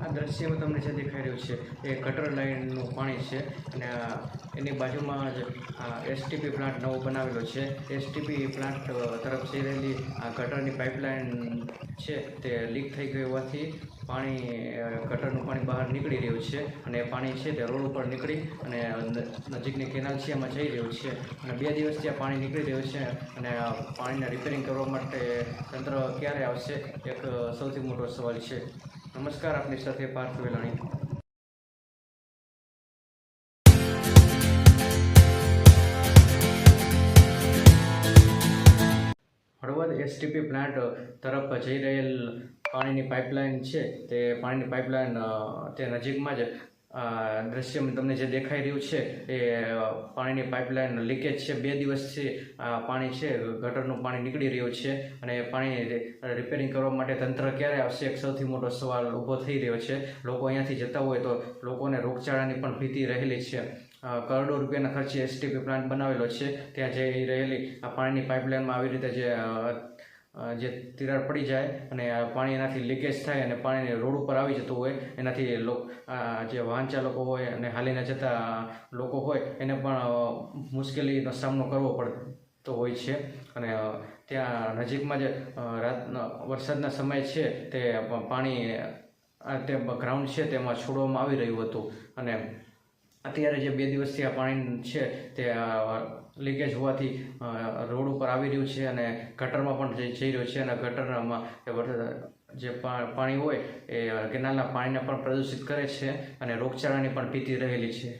આ દ્રશ્યમાં તમને જે દેખાઈ રહ્યું છે એ ગટર લાઇનનું પાણી છે અને એની બાજુમાં જ એસટીપી પ્લાન્ટ નવો બનાવેલો છે. એસટીપી પ્લાન્ટ તરફ જઈ રહેલી આ ગટરની પાઇપલાઇન છે તે લીક થઈ ગઈ હોવાથી ગટરનું પાણી બહાર નીકળી રહ્યું છે અને એ પાણી છે તે રોડ ઉપર નીકળી અને નજીકની કેનાલ છે એમાં જઈ રહ્યું છે અને 2 દિવસથી આ પાણી નીકળી રહ્યું છે અને પાણીને રિપેરિંગ કરવા માટે તંત્ર ક્યારે આવશે એક સૌથી મોટો સવાલ છે. નમસ્કાર, આપની સાથે પાર્થ વેલાણી. હળવદ એસટીપી પ્લાન્ટ તરફ જઈ રહેલ પાણીની પાઇપલાઇન છે તે પાણીની પાઇપલાઇન તે નજીકમાં જ દ્રશ્યમાં તમને જે દેખાઈ રહ્યું છે એ પાણીની પાઇપલાઇન લીકેજ છે. 2 દિવસથી પાણી છે ગટરનું પાણી નીકળી રહ્યું છે અને પાણી રિપેરિંગ કરવા માટે તંત્ર ક્યારે આવશે એક સૌથી મોટો સવાલ ઊભો થઈ રહ્યો છે. લોકો અહીંયાથી જતા હોય તો લોકોને રોગચાળાની પણ ભીતિ રહેલી છે. કરોડો રૂપિયાના ખર્ચે એસટીપી પ્લાન્ટ બનાવેલો છે. ત્યાં જઈ રહેલી આ પાણીની પાઇપલાઇનમાં આવી રીતે જે તિરાડ પડી જાય અને પાણી એનાથી લીકેજ થાય અને પાણી રોડ ઉપર આવી જતું હોય એનાથી જે વાહન ચાલકો હોય અને હાલીને જતા લોકો હોય એને પણ મુશ્કેલીનો સામનો કરવો પડતો હોય છે. અને ત્યાં નજીકમાં જ વરસાદના સમય છે તે પાણી તે ગ્રાઉન્ડ છે તેમાં છોડવામાં આવી રહ્યું હતું અને અત્યારે જે 2 દિવસથી આ પાણી છે તે લીકેજ હોવાથી રોડ ઉપર આવી રહ્યું છે અને ગટરમાં પણ જઈ રહ્યું છે અને ગટરમાં જે પાણી હોય એ કેનાલના પાણીને પણ પ્રદૂષિત કરે છે અને રોગચાળાની પણ ભીતિ રહેલી છે.